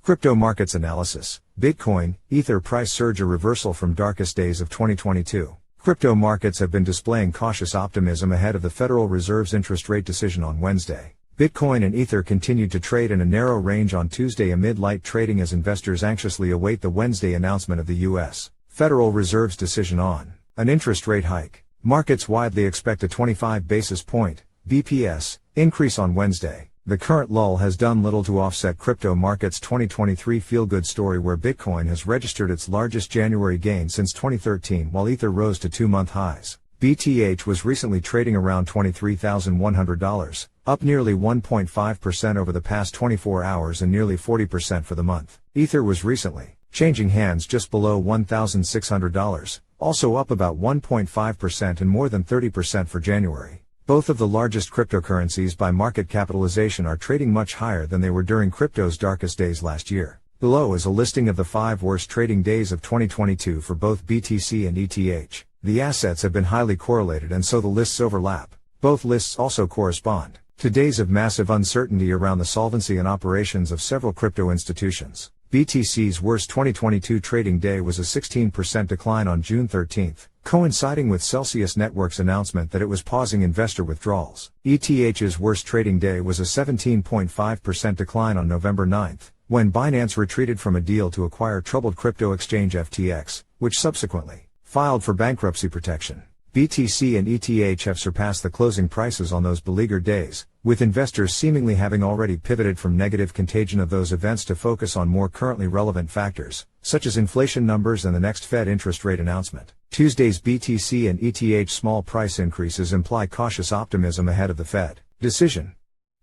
Crypto markets analysis. Bitcoin, Ether price surge, a reversal from darkest days of 2022. Crypto markets have been displaying cautious optimism ahead of the Federal Reserve's interest rate decision on Wednesday. Bitcoin and Ether continued to trade in a narrow range on Tuesday amid light trading as investors anxiously await the Wednesday announcement of the U.S. Federal Reserve's decision on an interest rate hike. Markets widely expect a 25 basis point (BPS) increase on Wednesday. The current lull has done little to offset crypto markets' 2023 feel-good story, where Bitcoin has registered its largest January gain since 2013 while Ether rose to 2-month highs. BTH was recently trading around $23,100, up nearly 1.5% over the past 24 hours and nearly 40% for the month. Ether was recently changing hands just below $1,600, also up about 1.5% and more than 30% for January. Both of the largest cryptocurrencies by market capitalization are trading much higher than they were during crypto's darkest days last year. Below is a listing of the 5 worst trading days of 2022 for both BTC and ETH. The assets have been highly correlated and so the lists overlap. Both lists also correspond to days of massive uncertainty around the solvency and operations of several crypto institutions. BTC's worst 2022 trading day was a 16% decline on June 13, coinciding with Celsius Network's announcement that it was pausing investor withdrawals. ETH's worst trading day was a 17.5% decline on November 9, when Binance retreated from a deal to acquire troubled crypto exchange FTX, which subsequently filed for bankruptcy protection. BTC and ETH have surpassed the closing prices on those beleaguered days, with investors seemingly having already pivoted from negative contagion of those events to focus on more currently relevant factors, such as inflation numbers and the next Fed interest rate announcement. Tuesday's BTC and ETH small price increases imply cautious optimism ahead of the Fed decision.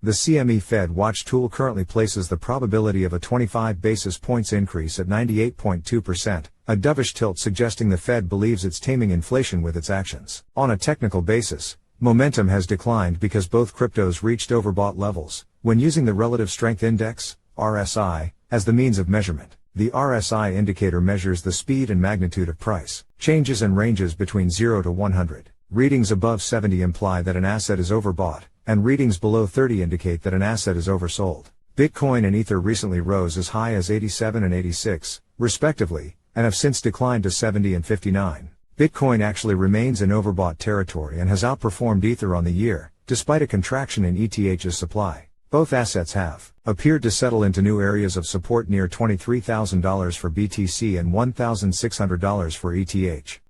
The CME Fed Watch tool currently places the probability of a 25 basis points increase at 98.2%, a dovish tilt suggesting the Fed believes it's taming inflation with its actions. On a technical basis, momentum has declined because both cryptos reached overbought levels. When using the Relative Strength Index, RSI, as the means of measurement, the RSI indicator measures the speed and magnitude of price changes and ranges between 0 to 100. Readings above 70 imply that an asset is overbought, and readings below 30 indicate that an asset is oversold. Bitcoin and Ether recently rose as high as 87 and 86, respectively, and have since declined to 70 and 59. Bitcoin actually remains in overbought territory and has outperformed Ether on the year, despite a contraction in ETH's supply. Both assets have appeared to settle into new areas of support near $23,000 for BTC and $1,600 for ETH.